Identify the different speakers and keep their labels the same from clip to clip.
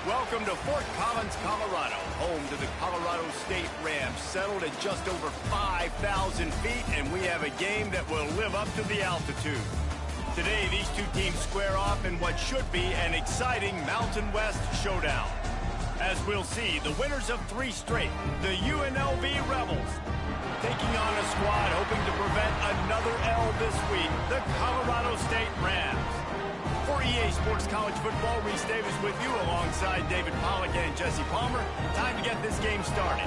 Speaker 1: Welcome to Fort Collins, Colorado, home to the Colorado State Rams, settled at just over 5,000 feet, and we have a game that will live up to the altitude. Today, these two teams square off in what should be an exciting Mountain West showdown. As we'll see, the winners of 3 straight, the UNLV Rebels, taking on a squad hoping to prevent another L this week, the Colorado State Rams. For EA Sports College Football, Reese Davis with you alongside David Pollack and Jesse Palmer. Time to get this game started.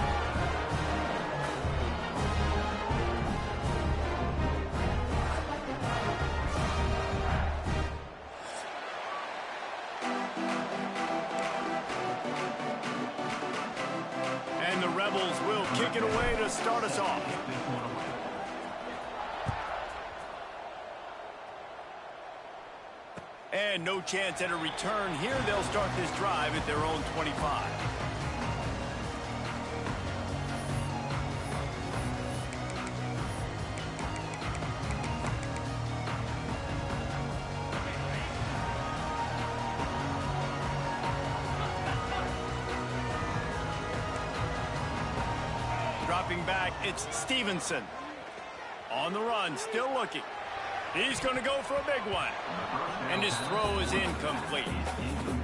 Speaker 1: And the Rebels will kick it away to start us off. And no chance at a return here. They'll start this drive at their own 25. Dropping back, it's Stevenson. On the run, still looking. He's going to go for a big one. And his throw is incomplete.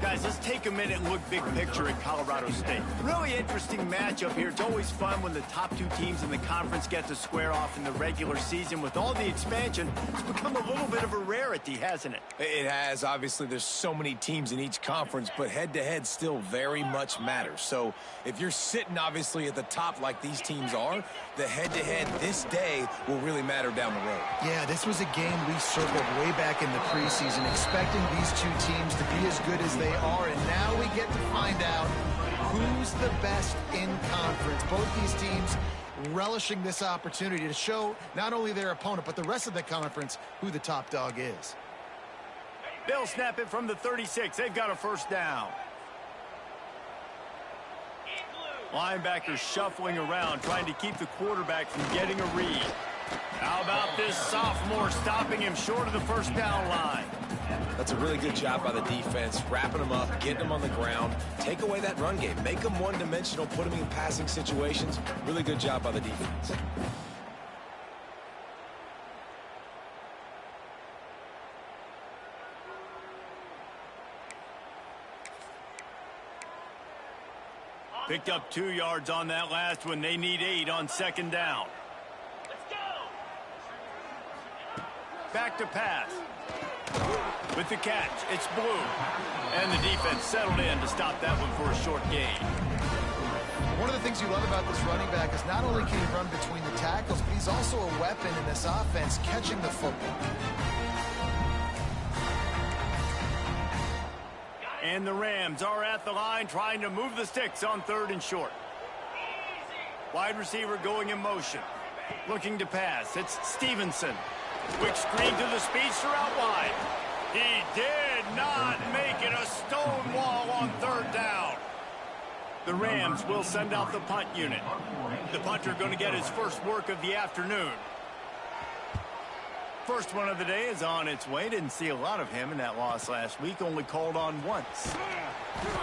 Speaker 1: Guys, let's take a minute and look big picture at Colorado State. Really interesting matchup here. It's always fun when the top 2 teams in the conference get to square off in the regular season. With all the expansion, it's become a little bit of a rarity, hasn't it?
Speaker 2: It has. Obviously, there's so many teams in each conference, but head-to-head still very much matters. So if you're sitting, obviously, at the top like these teams are, the head-to-head this day will really matter down the road.
Speaker 3: Yeah, this was a game we circled way back in the preseason, expecting these 2 teams to be as good as they are, and now we get to find out who's the best in conference. Both these teams relishing this opportunity to show not only their opponent, but the rest of the conference who the top dog is.
Speaker 1: They'll snap it from the 36. They've got a first down. Linebackers shuffling around, trying to keep the quarterback from getting a read. How about this sophomore stopping him short of the first down line?
Speaker 2: That's a really good job by the defense, wrapping him up, getting him on the ground, take away that run game, make him one-dimensional, put him in passing situations. Really good job by the defense.
Speaker 1: Picked up 2 yards on that last one. They need 8 on second down. Back to pass. With the catch, it's Blue. And the defense settled in to stop that one for a short gain.
Speaker 3: One of the things you love about this running back is not only can he run between the tackles, but he's also a weapon in this offense, catching the football.
Speaker 1: And the Rams are at the line trying to move the sticks on 3rd and short. Wide receiver going in motion. Looking to pass. It's Stevenson. Quick screen to the speedster out wide. He did not make it a stone wall on 3rd down. The Rams will send out the punt unit. The punter going to get his first work of the afternoon. First one of the day is on its way. Didn't see a lot of him in that loss last week. Only called on once.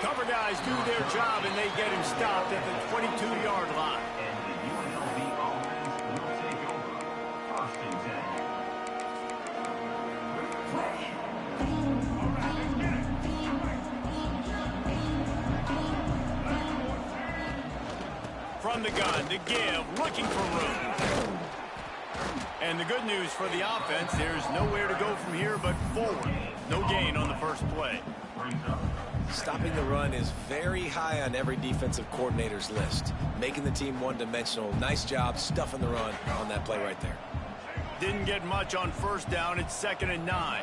Speaker 1: Cover guys do their job, and they get him stopped at the 22-yard line. From the gun, to give, looking for room. And the good news for the offense, there's nowhere to go from here but forward. No gain on the first play.
Speaker 2: Stopping the run is very high on every defensive coordinator's list. Making the team one-dimensional. Nice job stuffing the run on that play right there.
Speaker 1: Didn't get much on first down. It's 2nd and 9.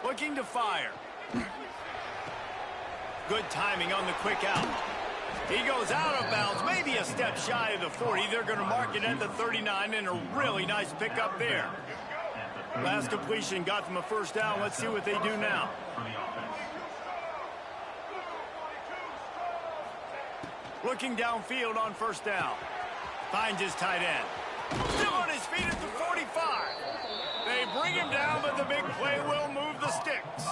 Speaker 1: Looking to fire. Good timing on the quick out. He goes out of bounds, maybe a step shy of the 40. They're going to mark it at the 39, and a really nice pickup there. Last completion got them a first down. Let's see what they do now. Looking downfield on first down. Finds his tight end. Still on his feet at the 45. They bring him down, but the big play will move the sticks.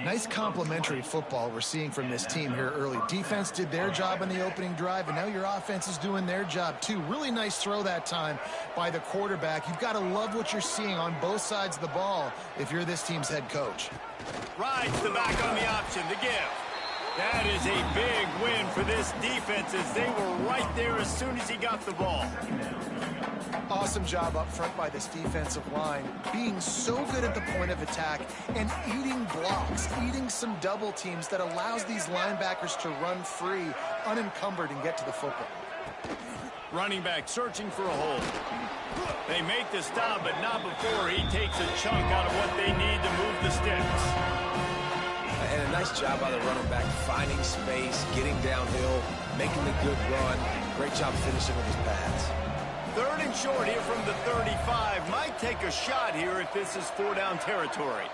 Speaker 3: Nice complementary football we're seeing from this team here early. Defense did their job in the opening drive, and now your offense is doing their job too. Really nice throw that time by the quarterback. You've got to love what you're seeing on both sides of the ball if you're this team's head coach.
Speaker 1: Rides the back on the option, the give. That is a big win for this defense as they were right there as soon as he got the ball.
Speaker 3: Awesome job up front by this defensive line, being so good at the point of attack and eating blocks, eating some double teams that allows these linebackers to run free, unencumbered, and get to the football.
Speaker 1: Running back searching for a hole. They make the stop, but not before he takes a chunk out of what they need to move the sticks.
Speaker 2: And a nice job by the running back, finding space, getting downhill, making a good run. Great job finishing with his pads.
Speaker 1: 3rd and short here from the 35. Might take a shot here if this is 4-down territory.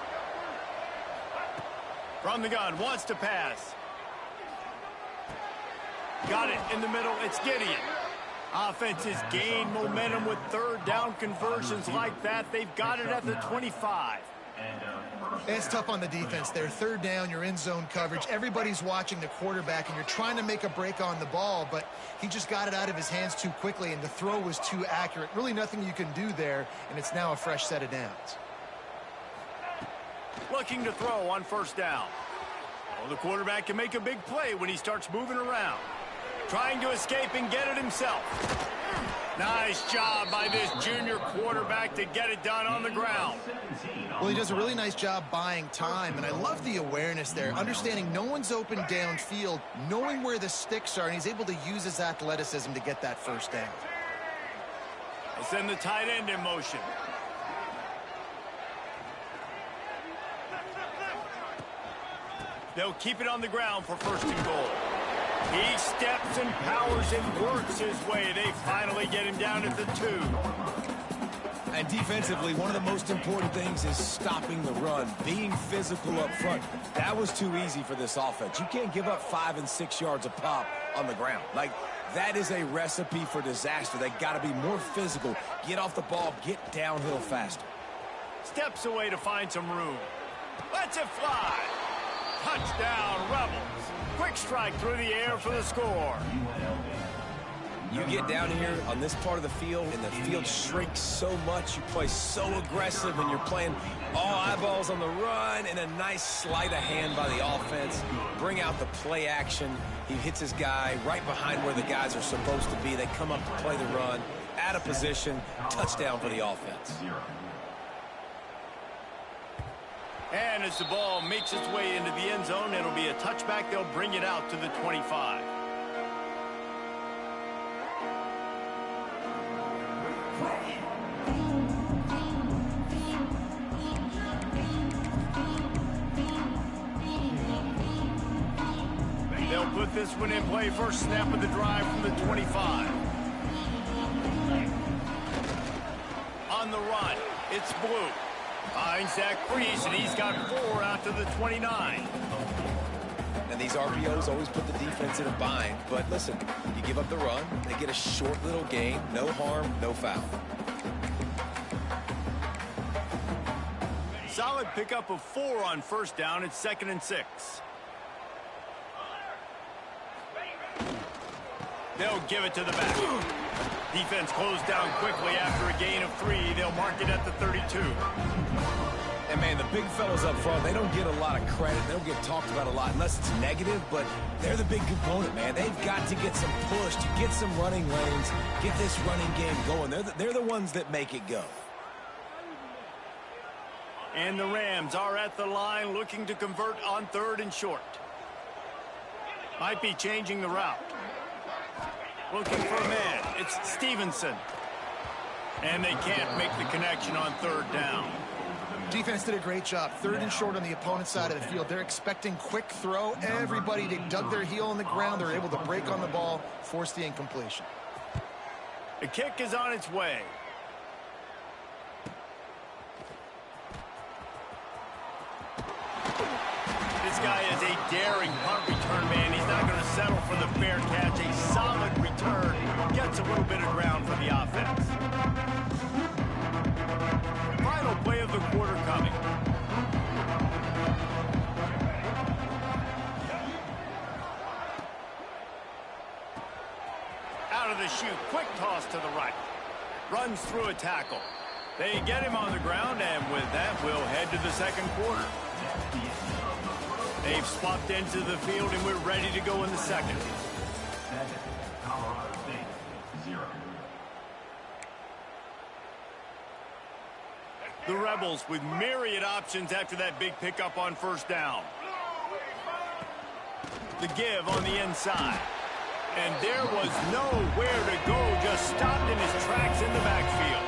Speaker 1: From the gun, wants to pass. Got it in the middle. It's Gideon. Offense has gained momentum with 3rd down conversions like that. They've got it at the 25.
Speaker 3: It's tough on the defense there. 3rd down, you're in zone coverage. Everybody's watching the quarterback, and you're trying to make a break on the ball, but he just got it out of his hands too quickly, and the throw was too accurate. Really nothing you can do there, and it's now a fresh set of downs.
Speaker 1: Looking to throw on 1st down. Well, the quarterback can make a big play when he starts moving around. Trying to escape and get it himself. Nice job by this junior quarterback to get it done on the ground.
Speaker 3: Well, he does a really nice job buying time, and I love the awareness there, understanding no one's open downfield, knowing where the sticks are, and he's able to use his athleticism to get that 1st down.
Speaker 1: They send the tight end in motion. They'll keep it on the ground for 1st and goal. He steps and powers and works his way. They finally get him down at the 2.
Speaker 2: And defensively, one of the most important things is stopping the run, being physical up front. That was too easy for this offense. You can't give up 5 and 6 yards a pop on the ground. Like, that is a recipe for disaster. They got to be more physical, get off the ball, get downhill faster.
Speaker 1: Steps away to find some room. Lets it fly. Touchdown, Rebels. Quick strike through the air for the score.
Speaker 2: You get down here on this part of the field, and the field shrinks so much. You play so aggressive, and you're playing all eyeballs on the run, and a nice sleight of hand by the offense. Bring out the play action. He hits his guy right behind where the guys are supposed to be. They come up to play the run, out of position, touchdown for the offense.
Speaker 1: And as the ball makes its way into the end zone, it'll be a touchback. They'll bring it out to the 25. They'll put this one in play. 1st snap of the drive from the 25. On the run, it's Blue. Finds that crease, and he's got 4 out to the 29.
Speaker 2: And these RPOs always put the defense in a bind. But listen, you give up the run, they get a short little gain, no harm, no foul.
Speaker 1: Solid pickup of 4 on 1st down. It's 2nd and 6. They'll give it to the back. Defense closed down quickly after a gain of 3. They'll mark it at the 32.
Speaker 2: And, man, the big fellas up front, they don't get a lot of credit. They don't get talked about a lot unless it's negative, but they're the big component, man. They've got to get some push, to get some running lanes, get this running game going. They're the ones that make it go.
Speaker 1: And the Rams are at the line looking to convert on 3rd and short. Might be changing the route. Looking for a man. It's Stevenson. And they can't make the connection on 3rd down.
Speaker 3: Defense did a great job. 3rd and short on the opponent's side of the field. They're expecting quick throw. Everybody, they dug their heel on the ground. They're able to break on the ball, force the incompletion.
Speaker 1: The kick is on its way. This guy is a daring punt return man. He's not going to settle for the fair catch. A solid return. Gets a little bit of ground for the offense. toss to the right. Runs through a tackle. They get him on the ground, and with that, we'll head to the second quarter. They've swapped into the field, and we're ready to go in the second. The Rebels with myriad options after that big pickup on first down. The give on the inside. And there was nowhere to go, just stopped in his tracks in the backfield.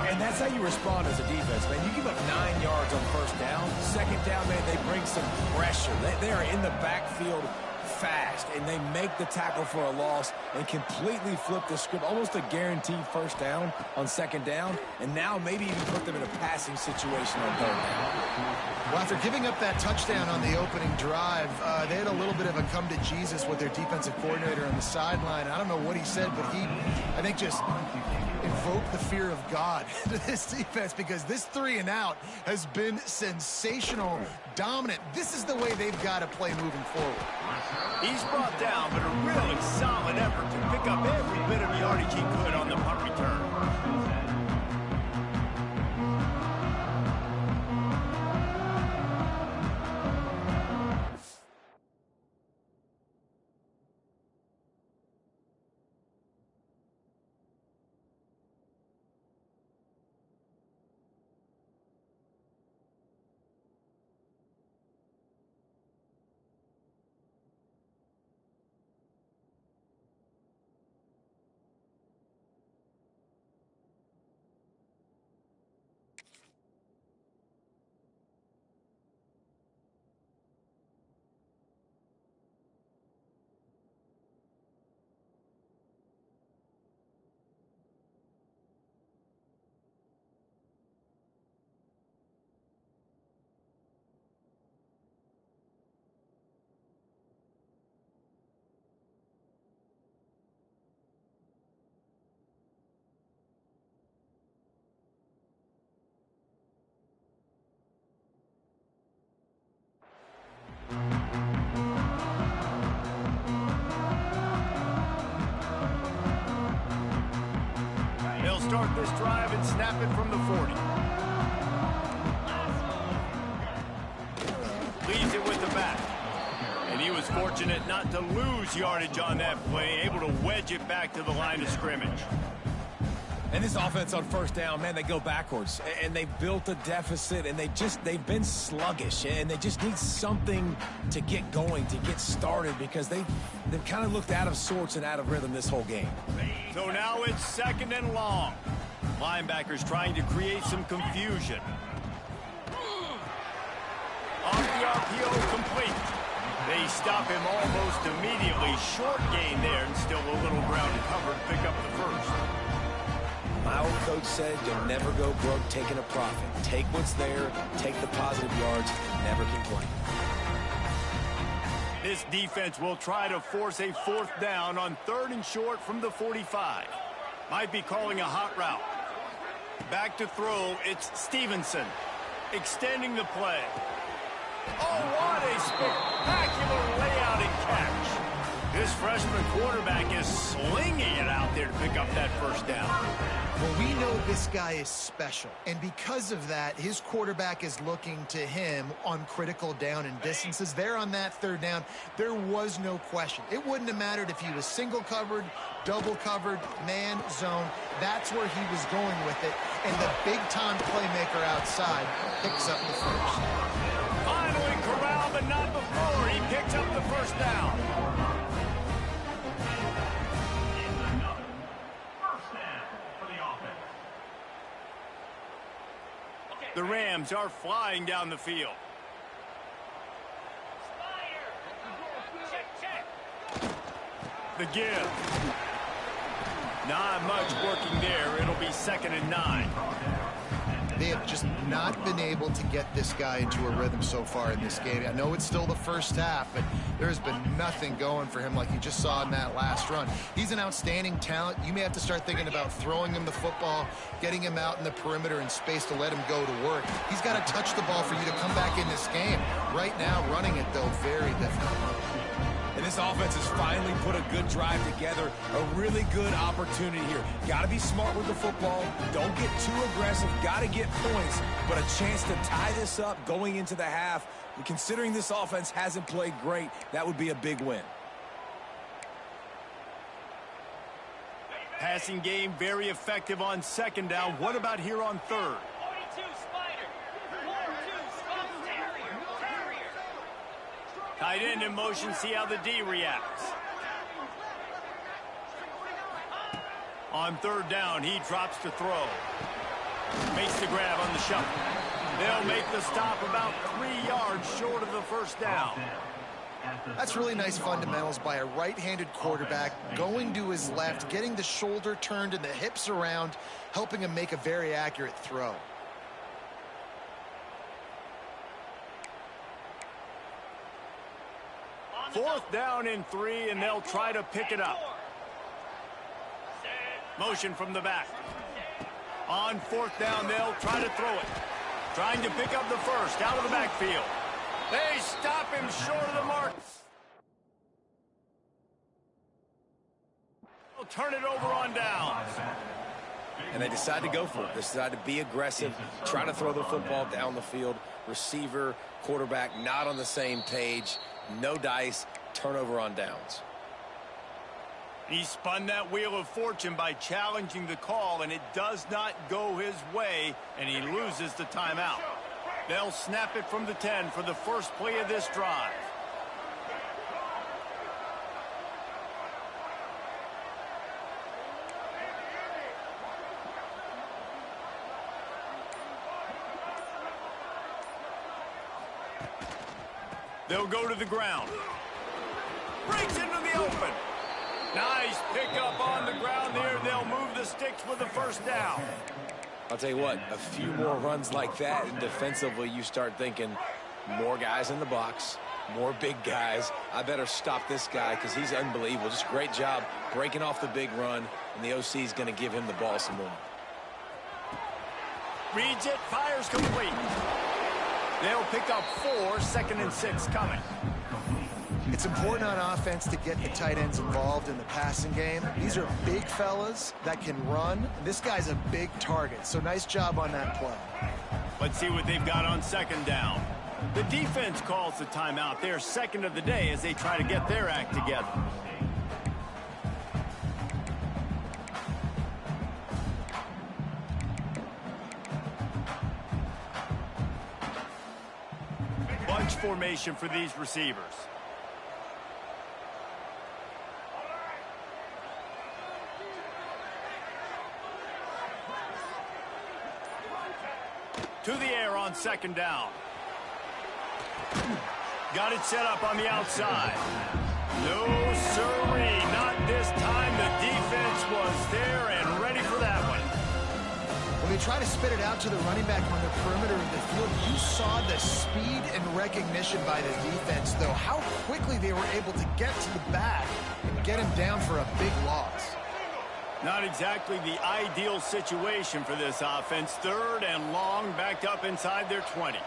Speaker 2: And that's how you respond as a defense, man. You give up 9 yards on first down. Second down, man, they bring some pressure. They are in the backfield fast, and they make the tackle for a loss and completely flip the script, almost a guaranteed first down on second down, and now maybe even put them in a passing situation on third down.
Speaker 3: Well, after giving up that touchdown on the opening drive, they had a little bit of a come to Jesus with their defensive coordinator on the sideline. I don't know what he said, but he, I think, just invoked the fear of God to this defense, because this 3 and out has been sensational, dominant. This is the way they've got to play moving forward.
Speaker 1: He's brought down, but a really solid effort to pick up every bit of yardage he could on the punt return. They'll start this drive and snap it from the 40. Leaves it with the back. And he was fortunate not to lose yardage on that play, able to wedge it back to the line of scrimmage.
Speaker 2: And this offense on first down, man, they go backwards. And they built a deficit, and they've been sluggish. And they just need something to get going, to get started, because they've kind of looked out of sorts and out of rhythm this whole game.
Speaker 1: So now it's second and long. Linebackers trying to create some confusion. Off the RPO, complete. They stop him almost immediately. Short gain there, and still a little ground to cover to pick up the first.
Speaker 2: My old coach said, you'll never go broke taking a profit. Take what's there, take the positive yards, never complain.
Speaker 1: This defense will try to force a fourth down on third and short from the 45. Might be calling a hot route. Back to throw, it's Stevenson. Extending the play. Oh, what a spectacular layout and catch. This freshman quarterback is slinging it out there to pick up that first down.
Speaker 3: Well, we know this guy is special, and because of that, his quarterback is looking to him on critical down and distances. There on that third down, there was no question. It wouldn't have mattered if he was single covered, double covered, man, zone. That's where he was going with it, and the big-time playmaker outside picks up the first.
Speaker 1: Finally corralled, but not before. He picks up the first down. The Rams are flying down the field. The give. Not much working there. It'll be 2nd and 9.
Speaker 3: They have just not been able to get this guy into a rhythm so far in this game. I know it's still the first half, but there's been nothing going for him like you just saw in that last run. He's an outstanding talent. You may have to start thinking about throwing him the football, getting him out in the perimeter in space to let him go to work. He's got to touch the ball for you to come back in this game. Right now, running it, though, very difficult.
Speaker 2: And this offense has finally put a good drive together. A really good opportunity here. Got to be smart with the football. Don't get too aggressive. Got to get points. But a chance to tie this up going into the half. And considering this offense hasn't played great, that would be a big win.
Speaker 1: Passing game very effective on second down. What about here on third? Tight end in motion, see how the D reacts. On third down, he drops to throw. Makes the grab on the shuffle. They'll make the stop about 3 yards short of the first down.
Speaker 3: That's really nice fundamentals by a right-handed quarterback, going to his left, getting the shoulder turned and the hips around, helping him make a very accurate throw.
Speaker 1: Fourth down and 3, and they'll try to pick it up. Motion from the back. On fourth down, they'll try to throw it. Trying to pick up the first out of the backfield. They stop him short of the mark. They'll turn it over on downs.
Speaker 2: And they decide to go for it. They decide to be aggressive, try to throw the football down the field. Receiver, quarterback, not on the same page. No dice, turnover on downs.
Speaker 1: He spun that wheel of fortune by challenging the call, and it does not go his way, and he loses the timeout. They'll snap it from the 10 for the first play of this drive. They'll go to the ground. Breaks into the open. Nice pickup on the ground there. They'll move the sticks with the first down.
Speaker 2: I'll tell you what, a few more runs like that, and defensively you start thinking more guys in the box, more big guys. I better stop this guy because he's unbelievable. Just great job breaking off the big run, and the OC is going to give him the ball some more.
Speaker 1: Reads it, fires complete. They'll pick up 4, second and 6 coming.
Speaker 3: It's important on offense to get the tight ends involved in the passing game. These are big fellas that can run. This guy's a big target, so nice job on that play.
Speaker 1: Let's see what they've got on second down. The defense calls the timeout. They're second of the day as they try to get their act together. Bunch formation for these receivers. To the air on second down. Got it set up on the outside. No, sirree, not this time. The defense was there and ready for that one.
Speaker 3: When they try to spit it out to the running back on the perimeter of the field, you saw the speed and recognition by the defense, though, how quickly they were able to get to the back and get him down for a big loss.
Speaker 1: Not exactly the ideal situation for this offense. Third and long, backed up inside their 20.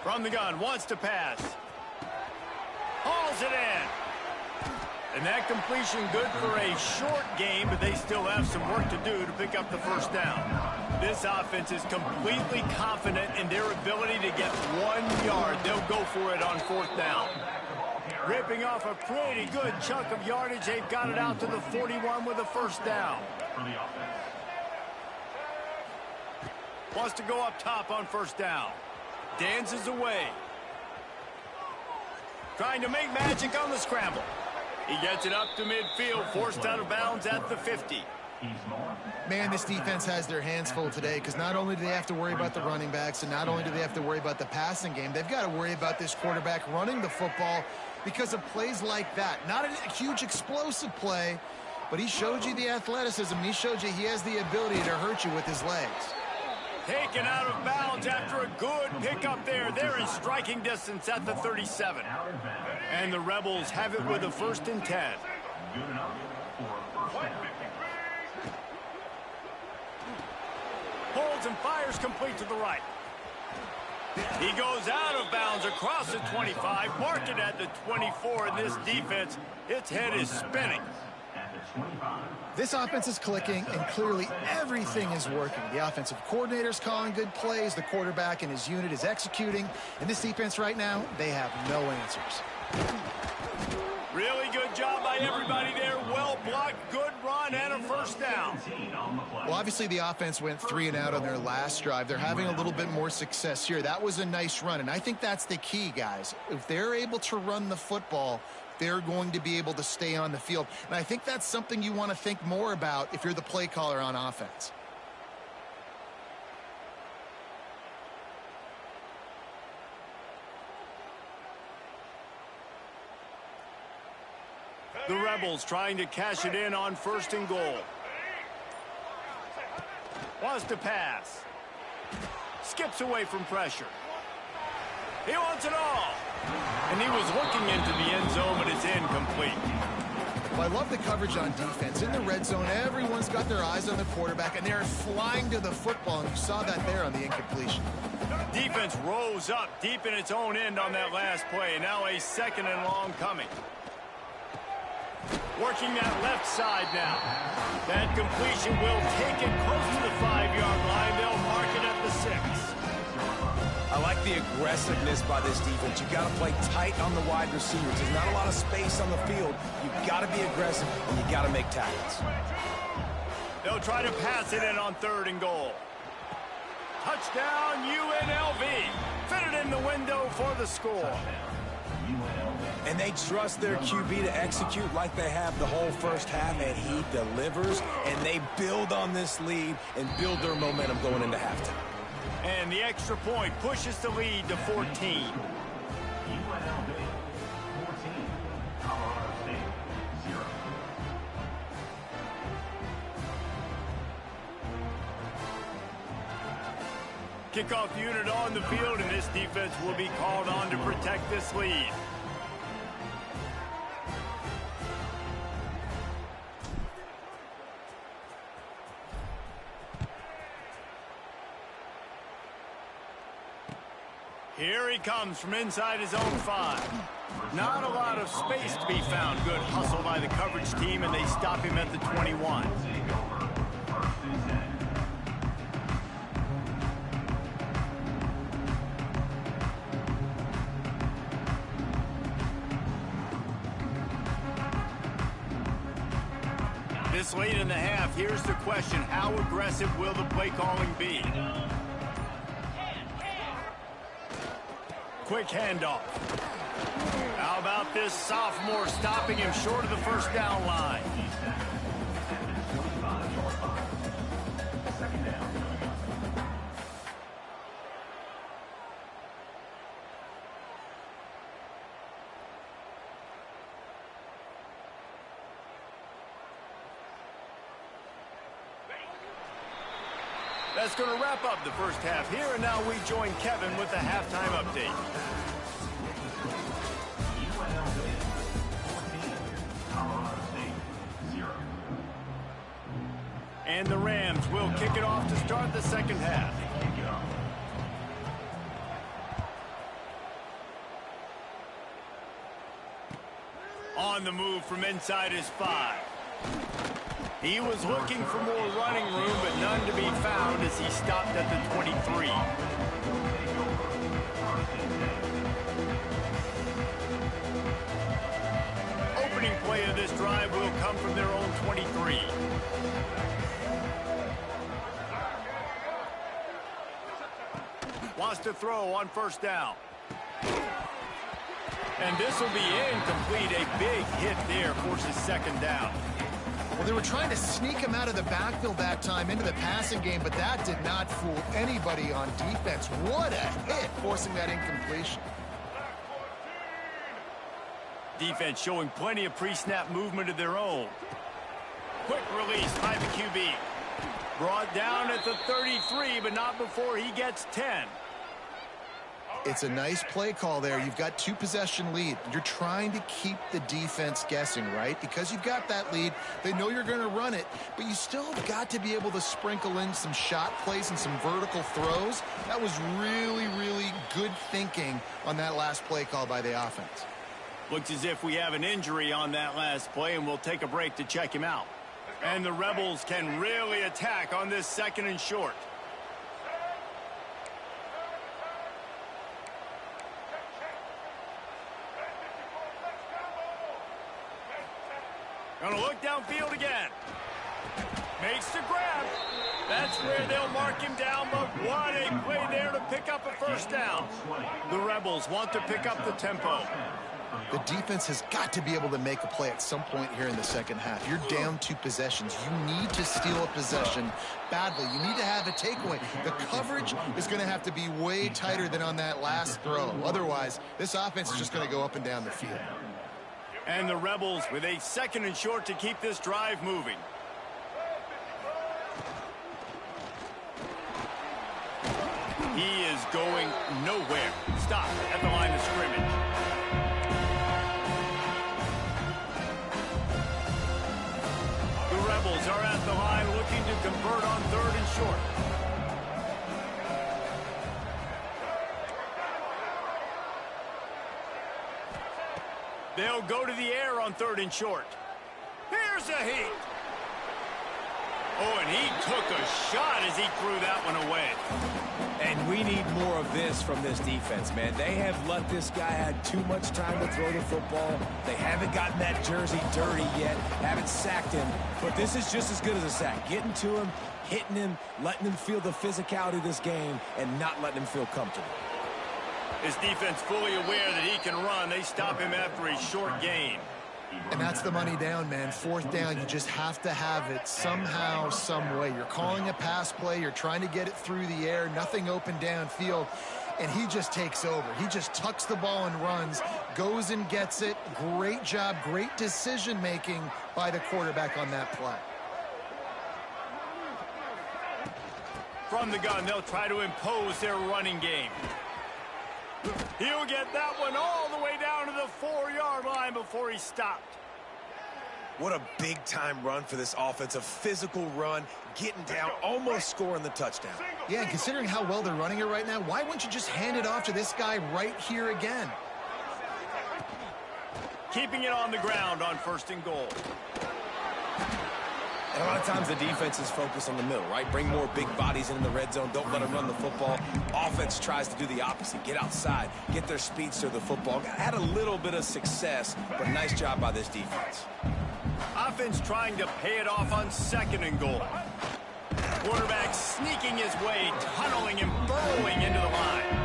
Speaker 1: From the gun, wants to pass. Hauls it in. And that completion good for a short game, but they still have some work to do to pick up the first down. This offense is completely confident in their ability to get 1 yard. They'll go for it on fourth down. Ripping off a pretty good chunk of yardage. They've got it out to the 41 with a first down. Wants to go up top on first down. Dances away. Trying to make magic on the scramble. He gets it up to midfield, forced out of bounds at the 50.
Speaker 3: Man, this defense has their hands full today because not only do they have to worry about the running backs and not only do they have to worry about the passing game, they've got to worry about this quarterback running the football because of plays like that. Not a huge explosive play, but he showed you the athleticism. He showed you he has the ability to hurt you with his legs.
Speaker 1: Taken out of bounds after a good pickup there. They're in striking distance at the 37. And the Rebels have it with a first and 10. Holds and fires complete to the right. He goes out of bounds across the 25, marked it at the 24, and this defense, its head is spinning.
Speaker 3: This offense is clicking, and clearly everything is working. The offensive coordinator's calling good plays, the quarterback and his unit is executing, and this defense right now, they have no answers.
Speaker 1: Really good job by everybody there. Well blocked, good run, and a first down.
Speaker 3: Well, obviously the offense went 3 and out on their last drive. They're having a little bit more success here. That was a nice run, and I think that's the key, guys. If they're able to run the football, they're going to be able to stay on the field. And I think that's something you want to think more about if you're the play caller on offense.
Speaker 1: The Rebels trying to cash it in on 1st and goal. Wants to pass. Skips away from pressure. He wants it all. And he was looking into the end zone, but it's incomplete.
Speaker 3: Well, I love the coverage on defense. In the red zone, everyone's got their eyes on the quarterback, and they're flying to the football, and you saw that there on the incompletion.
Speaker 1: Defense rose up deep in its own end on that last play. Now a 2nd and long coming. Working that left side now. That completion will take it close to the 5-yard line. They'll mark it at the 6.
Speaker 2: I like the aggressiveness by this defense. You got to play tight on the wide receivers. There's not a lot of space on the field. You got to be aggressive, and you got to make tackles.
Speaker 1: They'll try to pass it in on 3rd and goal. Touchdown, UNLV. Fitted in the window for the score.
Speaker 2: And they trust their QB to execute like they have the whole first half, and he delivers, and they build on this lead and build their momentum going into halftime.
Speaker 1: And the extra point pushes the lead to 14. Kickoff unit on the field, and this defense will be called on to protect this lead. Here he comes from inside his own 5. Not a lot of space to be found. Good hustle by the coverage team, and they stop him at the 21. This late in the half, here's the question. How aggressive will the play calling be? Quick handoff. How about this sophomore stopping him short of the first down line? That's going to wrap up the first half here, and now we join Kevin with the halftime update. And the Rams will kick it off to start the second half. On the move from inside his 5. He was looking for more running room, but none to be found as he stopped at the 23. Opening play of this drive will come from their own 23. Wants to throw on first down. And this will be incomplete. A big hit there forces second down.
Speaker 3: Well, they were trying to sneak him out of the backfield that time into the passing game, but that did not fool anybody on defense. What a hit, forcing that incompletion.
Speaker 1: Defense showing plenty of pre-snap movement of their own. Quick release by the QB. Brought down at the 33, but not before he gets 10.
Speaker 3: It's a nice play call there. You've got 2-possession lead. You're trying to keep the defense guessing, right? Because you've got that lead, they know you're going to run it, but you still have got to be able to sprinkle in some shot plays and some vertical throws. That was really, really good thinking on that last play call by the offense.
Speaker 1: Looks as if we have an injury on that last play, and we'll take a break to check him out. And the Rebels can really attack on this 2nd and short. Gonna look downfield again. Makes the grab. That's where they'll mark him down, but what a play there to pick up a first down. The Rebels want to pick up the tempo.
Speaker 3: The defense has got to be able to make a play at some point here in the second half. You're down 2 possessions. You need to steal a possession badly. You need to have a takeaway. The coverage is going to have to be way tighter than on that last throw. Otherwise, this offense is just going to go up and down the field.
Speaker 1: And the Rebels with a 2nd and short to keep this drive moving. He is going nowhere. Stop at the line of scrimmage. The Rebels are at the line looking to convert on 3rd and short. They'll go to the air on 3rd and short. Here's a heat. Oh, and he took a shot as he threw that one away.
Speaker 2: And we need more of this from this defense, man. They have let this guy have too much time to throw the football. They haven't gotten that jersey dirty yet, haven't sacked him. But this is just as good as a sack. Getting to him, hitting him, letting him feel the physicality of this game, and not letting him feel comfortable.
Speaker 1: His defense fully aware that he can run. They stop him after a short gain.
Speaker 3: And that's the money down, man. 4th down, you just have to have it somehow, some way. You're calling a pass play. You're trying to get it through the air. Nothing open downfield. And he just takes over. He just tucks the ball and runs, goes and gets it. Great job, great decision-making by the quarterback on that play.
Speaker 1: From the gun, they'll try to impose their running game. He'll get that one all the way down to the 4-yard line before he stopped.
Speaker 2: What a big-time run for this offense. A physical run, getting down, almost scoring the touchdown.
Speaker 3: Yeah, and considering how well they're running it right now, why wouldn't you just hand it off to this guy right here again?
Speaker 1: Keeping it on the ground on 1st and goal.
Speaker 2: And a lot of times the defense is focused on the middle, right? Bring more big bodies in the red zone. Don't let them run the football. Offense tries to do the opposite. Get outside. Get their speeds to the football. Had a little bit of success, but nice job by this defense.
Speaker 1: Offense trying to pay it off on 2nd and goal. Quarterback sneaking his way, tunneling and burrowing into the line.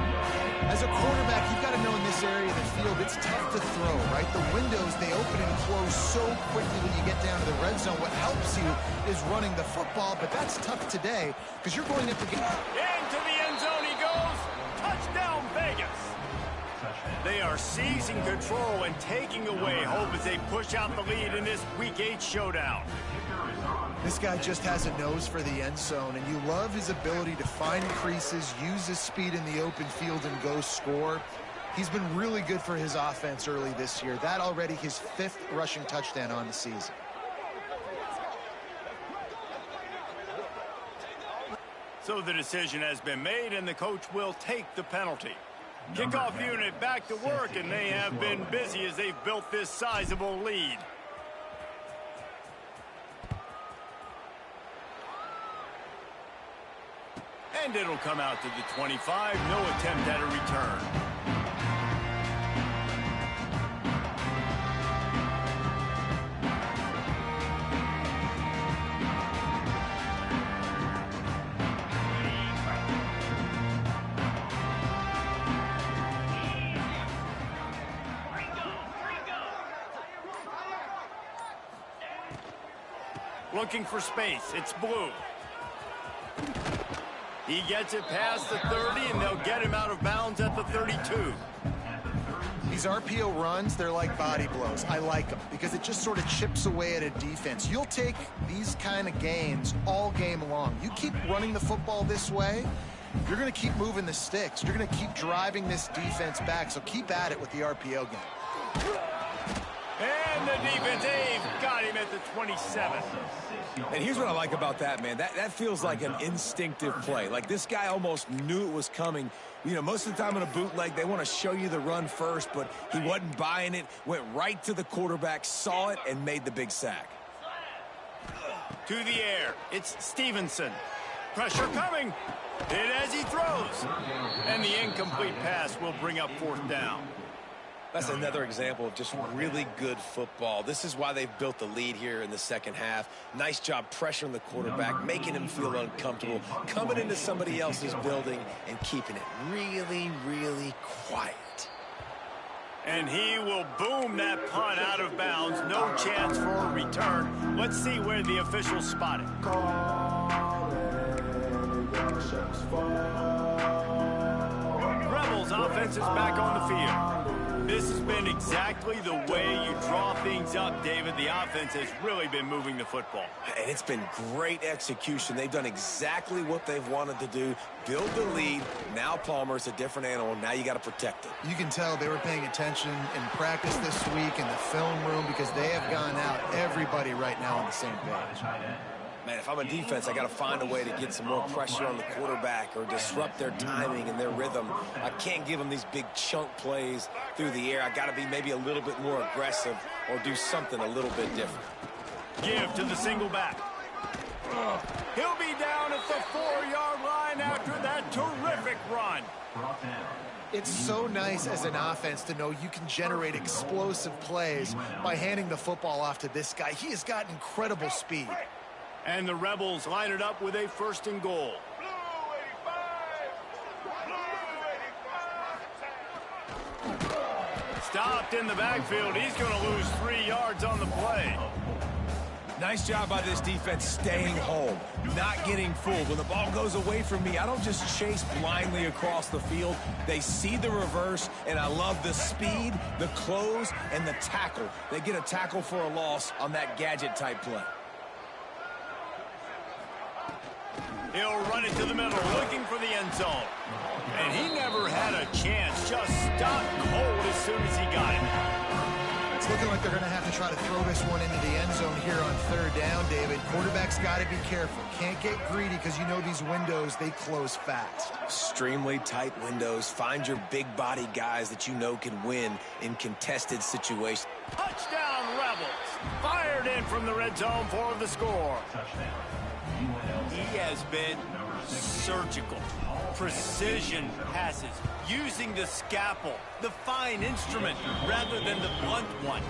Speaker 3: As a quarterback, you've got to know in this area of the field, it's tough to throw, right? The windows, they open and close so quickly when you get down to the red zone. What helps you is running the football, but that's tough today because you're going up against...
Speaker 1: Into the end zone he goes. Touchdown, Vegas. They are seizing control and taking away hope as they push out the lead in this Week 8 showdown.
Speaker 3: This guy just has a nose for the end zone, and you love his ability to find creases, use his speed in the open field, and go score. He's been really good for his offense early this year. That already his 5th rushing touchdown on the season.
Speaker 1: So the decision has been made, and the coach will take the penalty. Kickoff unit back to work, and they have been busy as they've built this sizable lead. And it'll come out to the 25. No attempt at a return. Looking for space. It's Blue. He gets it past the 30, and they'll get him out of bounds at the 32.
Speaker 3: These RPO runs, they're like body blows. I like them because it just sort of chips away at a defense. You'll take these kind of gains all game long. You keep running the football this way, You're going to keep moving the sticks. You're going to keep driving this defense back, so keep at it with the RPO game.
Speaker 1: And the defense, they've got him at the 27.
Speaker 2: And here's what I like about that, man. That feels like an instinctive play. Like this guy almost knew it was coming. You know, most of the time in a bootleg, they want to show you the run first, but he wasn't buying it, went right to the quarterback, saw it, and made the big sack.
Speaker 1: To the air, it's Stevenson. Pressure coming. Hit as he throws. And the incomplete pass will bring up 4th down.
Speaker 2: That's another example of just really good football. This is why they've built the lead here in the second half. Nice job pressuring the quarterback, making him feel uncomfortable, coming into somebody else's building and keeping it really, really quiet.
Speaker 1: And he will boom that punt out of bounds. No chance for a return. Let's see where the officials spot it. Rebels offense is back on the field. This has been exactly the way you draw things up, David. The offense has really been moving the football.
Speaker 2: And it's been great execution. They've done exactly what they've wanted to do. Build the lead. Now Palmer's a different animal. Now you got to protect it.
Speaker 3: You can tell they were paying attention in practice this week in the film room because they have gone out, everybody right now on the same page.
Speaker 2: Man, if I'm a defense, I got to find a way to get some more pressure on the quarterback or disrupt their timing and their rhythm. I can't give them these big chunk plays through the air. I got to be maybe a little bit more aggressive or do something a little bit different.
Speaker 1: Give to the single back. He'll be down at the 4-yard line after that terrific run.
Speaker 3: It's so nice as an offense to know you can generate explosive plays by handing the football off to this guy. He has got incredible speed.
Speaker 1: And the Rebels line it up with a 1st and goal. Stopped in the backfield. He's going to lose 3 yards on the play.
Speaker 2: Nice job by this defense staying home, not getting fooled. When the ball goes away from me, I don't just chase blindly across the field. They see the reverse, and I love the speed, the close, and the tackle. They get a tackle for a loss on that gadget-type play.
Speaker 1: He'll run it to the middle, looking for the end zone. And he never had a chance, just stopped cold as soon as he got it.
Speaker 3: It's looking like they're going to have to try to throw this one into the end zone here on 3rd down, David. Quarterback's got to be careful. Can't get greedy because you know these windows, they close fast.
Speaker 2: Extremely tight windows. Find your big body guys that you know can win in contested situations.
Speaker 1: Touchdown, Rebels. Fired in from the red zone for the score. He has been surgical. Precision passes, using the scalpel, the fine instrument, rather than the blunt one.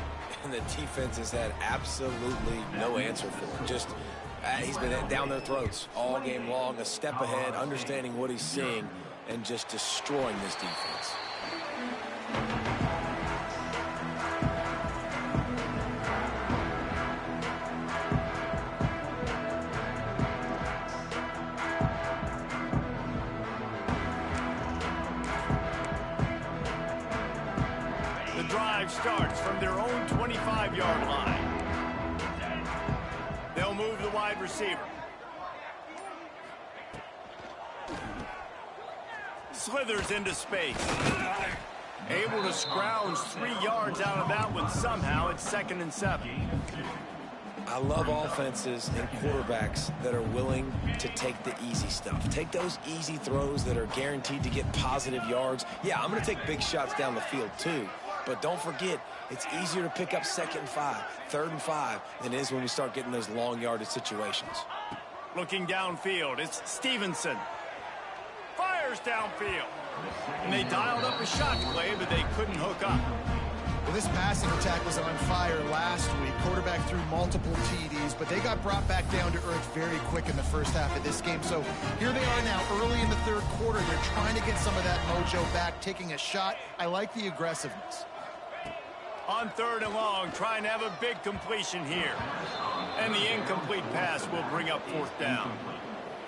Speaker 2: And the defense has had absolutely no answer for it. Just, he's been down their throats all game long, a step ahead, understanding what he's seeing, and just destroying this defense.
Speaker 1: Starts from their own 25-yard line. They'll move the wide receiver. Slithers into space. Able to scrounge 3 yards out of that one somehow. It's 2nd and 7.
Speaker 2: I love offenses and quarterbacks that are willing to take the easy stuff. Take those easy throws that are guaranteed to get positive yards. Yeah, I'm going to take big shots down the field too. But don't forget, it's easier to pick up 2nd and 5, 3rd and 5 than it is when we start getting those long yardage situations.
Speaker 1: Looking downfield, it's Stevenson. Fires downfield. And they dialed up a shot play, but they couldn't hook up.
Speaker 3: Well, this passing attack was on fire last week. Quarterback threw multiple TDs, but they got brought back down to earth very quick in the first half of this game. So here they are now early in the 3rd quarter. They're trying to get some of that mojo back, taking a shot. I like the aggressiveness.
Speaker 1: On 3rd and long, trying to have a big completion here. And the incomplete pass will bring up 4th down.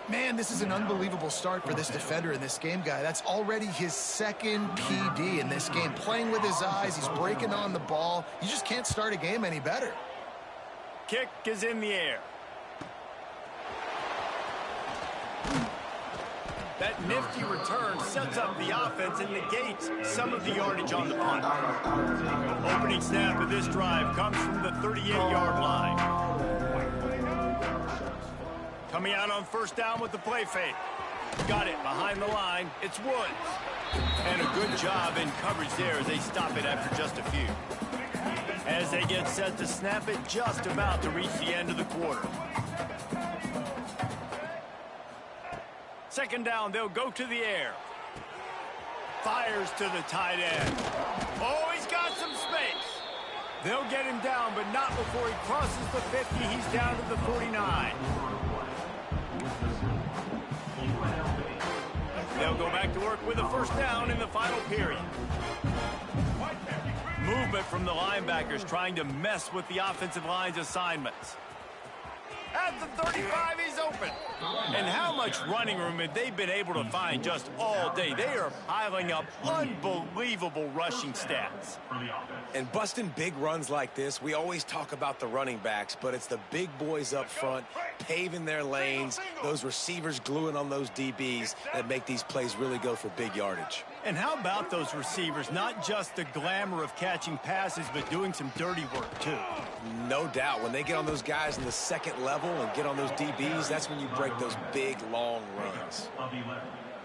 Speaker 3: Man, this is an unbelievable start for this defender in this game, guy. That's already his 2nd PD in this game. Playing with his eyes, he's breaking on the ball. You just can't start a game any better.
Speaker 1: Kick is in the air. That nifty return sets up the offense and negates some of the yardage on the punt. Opening snap of this drive comes from the 38-yard line. Coming out on first down with the play fake. Got it behind the line. It's Woods. And a good job in coverage there as they stop it after just a few. As they get set to snap it, just about to reach the end of the quarter. Second down, they'll go to the air. Fires to the tight end. Oh, he's got some space. They'll get him down, but not before he crosses the 50. He's down to the 49. They'll go back to work with a first down in the final period. Movement from the linebackers trying to mess with the offensive line's assignments. At the 35, he's open. And how much running room have they been able to find just all day? They are piling up unbelievable rushing stats.
Speaker 2: And busting big runs like this, we always talk about the running backs, but it's the big boys up front, paving their lanes, those receivers gluing on those DBs that make these plays really go for big yardage.
Speaker 1: And how about those receivers? Not just the glamour of catching passes, but doing some dirty work, too.
Speaker 2: No doubt. When they get on those guys in the second level and get on those DBs, that's when you break those big, long runs.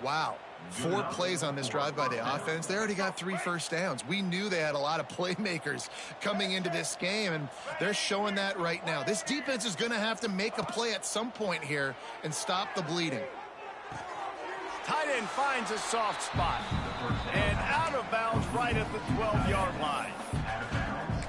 Speaker 3: Wow. 4 plays on this drive by the offense. They already got 3 first downs. We knew they had a lot of playmakers coming into this game, and they're showing that right now. This defense is going to have to make a play at some point here and stop the bleeding.
Speaker 1: Tight end finds a soft spot. And out of bounds right at the 12-yard line.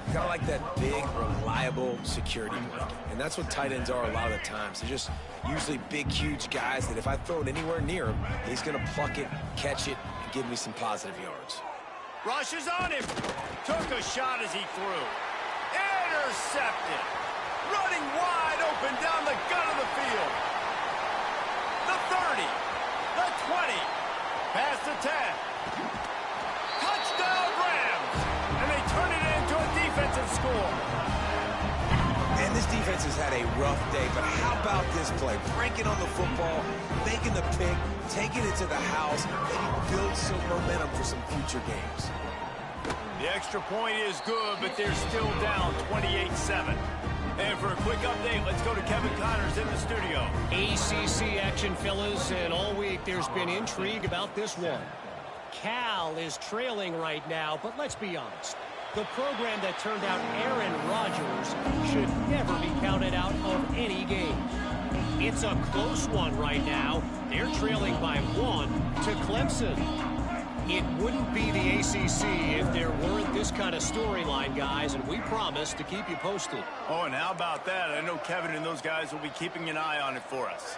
Speaker 2: Kind of like that big, reliable security blanket. And that's what tight ends are a lot of the times. They're just usually big, huge guys that if I throw it anywhere near him, he's going to pluck it, catch it, and give me some positive yards.
Speaker 1: Rushes on him. Took a shot as he threw. Intercepted. Running wide open down the gut of the field. The 30. The 20. Past the 10. Touchdown Rams. And they turn it into a defensive score.
Speaker 2: Man, this defense has had a rough day, but how about this play? Breaking on the football, making the pick, taking it to the house, maybe build some momentum for some future games.
Speaker 1: The extra point is good, but they're still down 28-7. And for a quick update, let's go to Kevin Connors in the studio.
Speaker 4: ACC action, fellas, and all week there's been intrigue about this one. Cal is trailing right now, but let's be honest. The program that turned out Aaron Rodgers should never be counted out of any game. It's a close one right now. They're trailing by 1 to Clemson. It wouldn't be the ACC if there weren't this kind of storyline, guys, and we promise to keep you posted.
Speaker 1: Oh, and how about that? I know Kevin and those guys will be keeping an eye on it for us.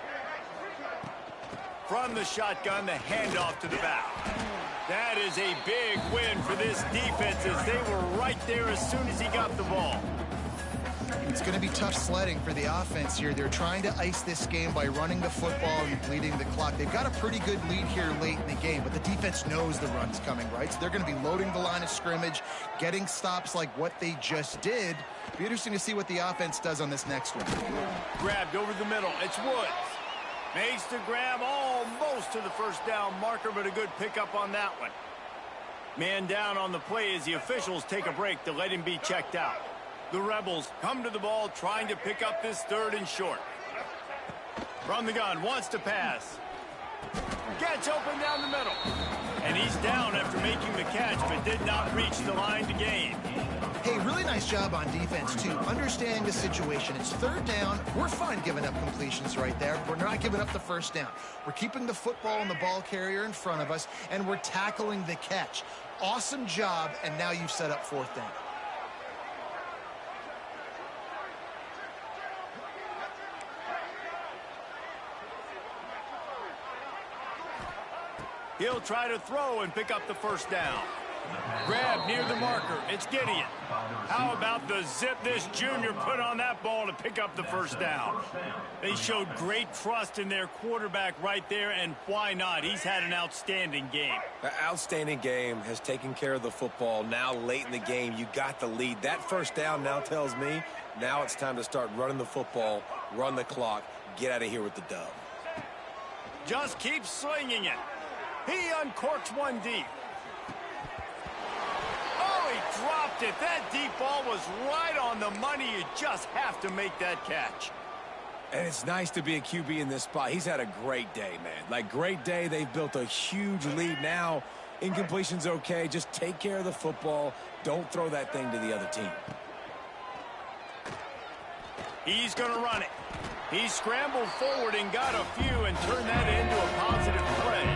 Speaker 1: From the shotgun, the handoff to the back. That is a big win for this defense as they were right there as soon as he got the ball.
Speaker 3: It's going to be tough sledding for the offense here. They're trying to ice this game by running the football and bleeding the clock. They've got a pretty good lead here late in the game, but the defense knows the run's coming, right? So they're going to be loading the line of scrimmage, getting stops like what they just did. Be interesting to see what the offense does on this next one.
Speaker 1: Grabbed over the middle. It's Woods. Makes the grab almost to the first down marker, but a good pickup on that one. Man down on the play as the officials take a break to let him be checked out. The Rebels come to the ball trying to pick up this 3rd and short. From the gun, wants to pass. Gets open down the middle. And he's down after making the catch, but did not reach the line to gain.
Speaker 3: Hey, really nice job on defense, too. Understanding the situation. It's 3rd down. We're fine giving up completions right there. We're not giving up the first down. We're keeping the football and the ball carrier in front of us, and we're tackling the catch. Awesome job, and now you've set up 4th down.
Speaker 1: He'll try to throw and pick up the first down. Grab near the marker. It's Gideon. How about the zip this junior put on that ball to pick up the first down? They showed great trust in their quarterback right there, and why not? He's had an outstanding game.
Speaker 2: An outstanding game, has taken care of the football. Now late in the game, you got the lead. That first down now tells me now it's time to start running the football, run the clock, get out of here with the dub.
Speaker 1: Just keeps slinging it. He uncorks one deep. Oh, he dropped it. That deep ball was right on the money. You just have to make that catch.
Speaker 2: And it's nice to be a QB in this spot. He's had a great day, man. Like, great day. They've built a huge lead now. Incompletion's okay. Just take care of the football. Don't throw that thing to the other team.
Speaker 1: He's going to run it. He scrambled forward and got a few and turned that into a positive play.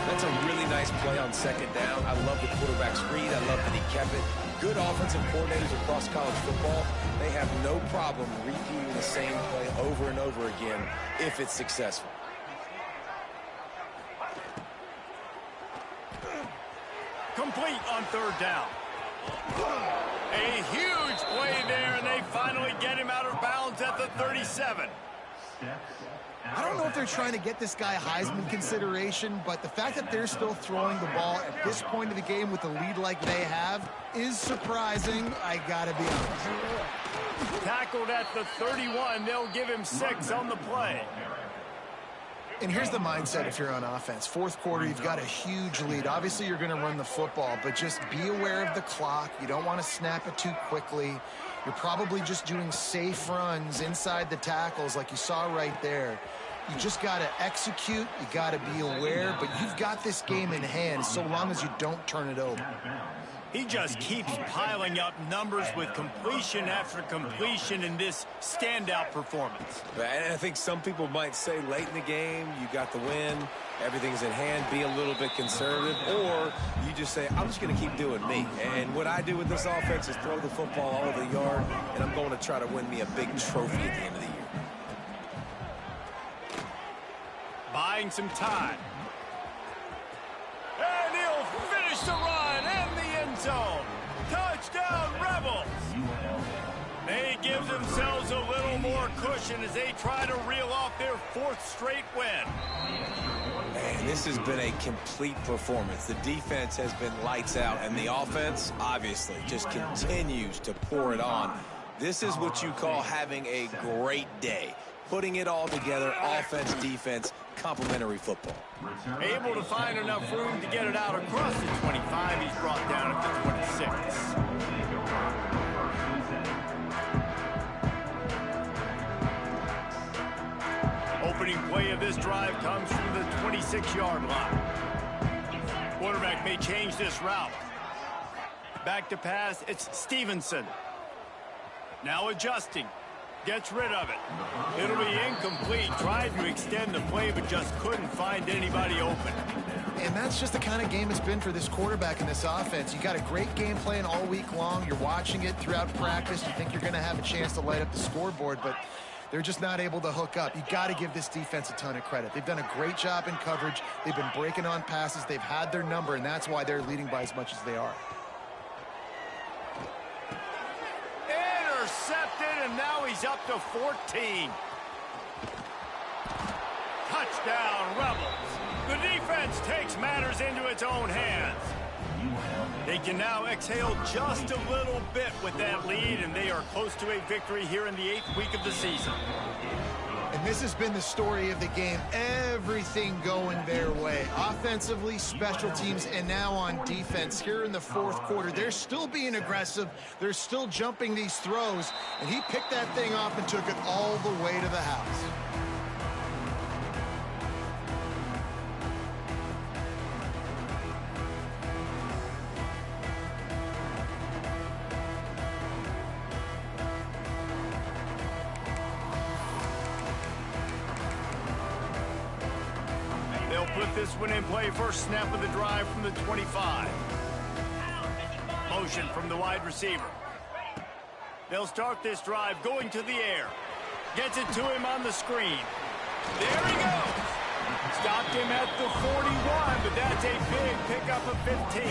Speaker 2: That's a really nice play on second down. I love the quarterback's read. I love that he kept it. Good offensive coordinators across college football, they have no problem repeating the same play over and over again if it's successful.
Speaker 1: Complete on third down. A huge play there, and they finally get him out of bounds at the 37.
Speaker 3: I don't know if they're trying to get this guy Heisman consideration, but the fact that they're still throwing the ball at this point of the game with a lead like they have is surprising, I gotta be honest.
Speaker 1: Tackled at the 31, they'll give him 6 on the play.
Speaker 3: And here's the mindset if you're on offense. Fourth quarter, you've got a huge lead. Obviously, you're going to run the football, but just be aware of the clock. You don't want to snap it too quickly. You're probably just doing safe runs inside the tackles like you saw right there. You just got to execute. You got to be aware, but you've got this game in hand so long as you don't turn it over.
Speaker 1: He just keeps piling up numbers with completion after completion in this standout performance.
Speaker 2: And I think some people might say late in the game, you got the win, everything's in hand, be a little bit conservative, or you just say, I'm just going to keep doing me. And what I do with this offense is throw the football all over the yard, and I'm going to try to win me a big trophy at the end of the year.
Speaker 1: Buying some time. And he'll finish the run in the end zone. Touchdown, Rebels. They give themselves a little more cushion as they try to reel off their 4th straight win.
Speaker 2: Man, this has been a complete performance. The defense has been lights out, and the offense, obviously, just continues to pour it on. This is what you call having a great day. Putting it all together, offense, defense, complementary football.
Speaker 1: Able to find enough room to get it out across the 25. He's brought down at the 26. Opening play of this drive comes from the 26-yard line. Quarterback may change this route. Back to pass, it's Stevenson. Now adjusting. Gets rid of it. It'll be incomplete. Tried to extend the play, but just couldn't find anybody open.
Speaker 3: And that's just the kind of game it's been for this quarterback in this offense. You got a great game plan all week long. You're watching it throughout practice. You think you're going to have a chance to light up the scoreboard, but they're just not able to hook up. You got to give this defense a ton of credit. They've done a great job in coverage. They've been breaking on passes. They've had their number, and that's why they're leading by as much as they are.
Speaker 1: Intercepted, and now he's up to 14. Touchdown, Rebels. The defense takes matters into its own hands. They can now exhale just a little bit with that lead, and they are close to a victory here in the 8th week of the season.
Speaker 3: And this has been the story of the game. Everything going their way. Offensively, special teams, and now on defense. Here in the 4th quarter, they're still being aggressive. They're still jumping these throws. And he picked that thing off and took it all the way to the house.
Speaker 1: Put this one in play. First snap of the drive from the 25. Motion from the wide receiver. They'll start this drive going to the air. Gets it to him on the screen. There he goes. Stopped him at the 41, but that's a big pickup of 15.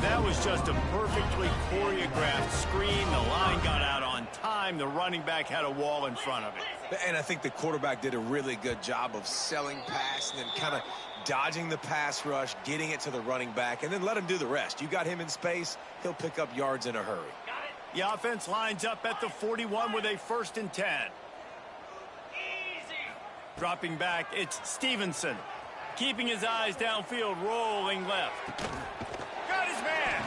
Speaker 1: That was just a perfectly choreographed screen. The line got out on time. The running back had a wall in front of it.
Speaker 2: And I think the quarterback did a really good job of selling pass and then kind of dodging the pass rush, getting it to the running back, and then let him do the rest. You got him in space, he'll pick up yards in a hurry.
Speaker 1: The offense lines up at the 41 with a 1st and 10. Dropping back, it's Stevenson. Keeping his eyes downfield, rolling left. Got his man.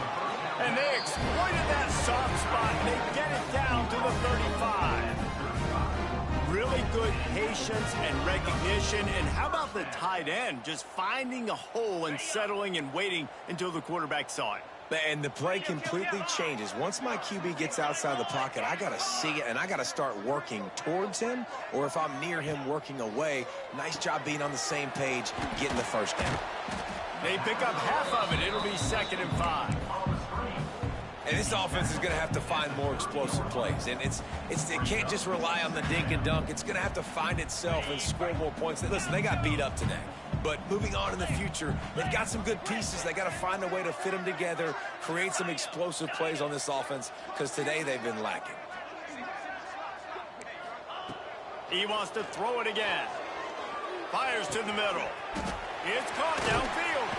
Speaker 1: And they exploited that soft spot. They get it down to the 35. Really good patience and recognition. And how about the tight end just finding a hole and settling and waiting until the quarterback saw it?
Speaker 2: And the play completely changes. Once my QB gets outside the pocket, I got to see it, and I got to start working towards him, or if I'm near him, working away. Nice job being on the same page, getting the first down.
Speaker 1: They pick up half of it. It'll be 2nd and 5.
Speaker 2: And this offense is going to have to find more explosive plays. And it can't just rely on the dink and dunk. It's going to have to find itself and score more points. Listen, they got beat up today. But moving on in the future, they've got some good pieces. They got to find a way to fit them together, create some explosive plays on this offense, because today they've been lacking.
Speaker 1: He wants to throw it again. Fires to the middle. It's caught downfield.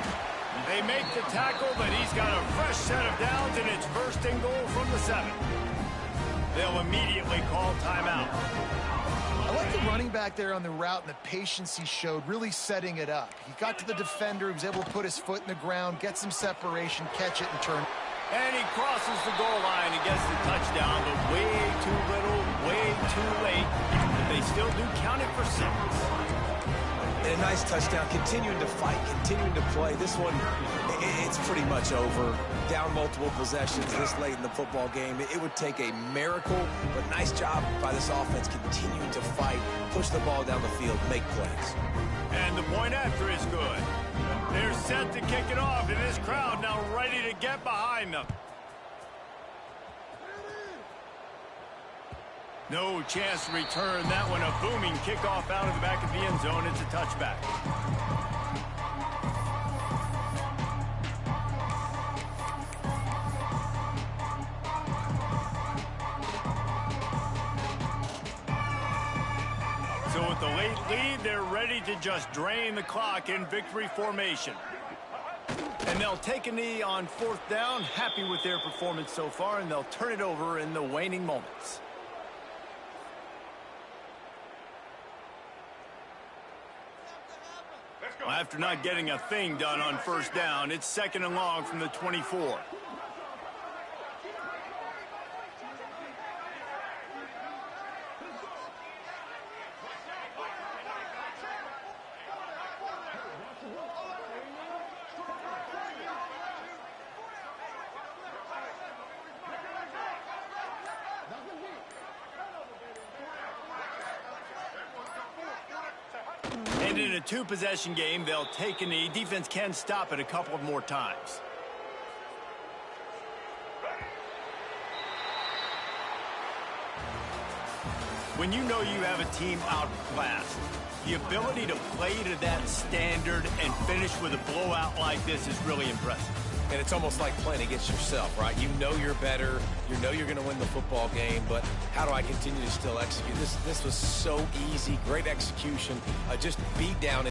Speaker 1: They make the tackle, but he's got a fresh set of downs, and it's 1st and goal from the 7. They'll immediately call timeout.
Speaker 3: I like the running back there on the route and the patience he showed, really setting it up. He got to the defender, he was able to put his foot in the ground, get some separation, catch it, and turn.
Speaker 1: And he crosses the goal line and gets the touchdown, but way too little, way too late. But they still do count it for 6.
Speaker 2: And a nice touchdown, continuing to fight, continuing to play. This one, it's pretty much over. Down multiple possessions this late in the football game. It would take a miracle, but nice job by this offense continuing to fight, push the ball down the field, make plays.
Speaker 1: And the point after is good. They're set to kick it off, and this crowd now ready to get behind them. No chance to return that one. A booming kickoff out of the back of the end zone. It's a touchback. So with the late lead, they're ready to just drain the clock in victory formation. And they'll take a knee on 4th down, happy with their performance so far, and they'll turn it over in the waning moments. After not getting a thing done on 1st down, it's 2nd and long from the 24. And in a 2-possession game, they'll take a knee. Defense can stop it a couple of more times. When you know you have a team outclassed, the ability to play to that standard and finish with a blowout like this is really impressive.
Speaker 2: And it's almost like playing against yourself, right? You know you're better. You know you're going to win the football game, but how do I continue to still execute? This was so easy. Great execution. Just beat down.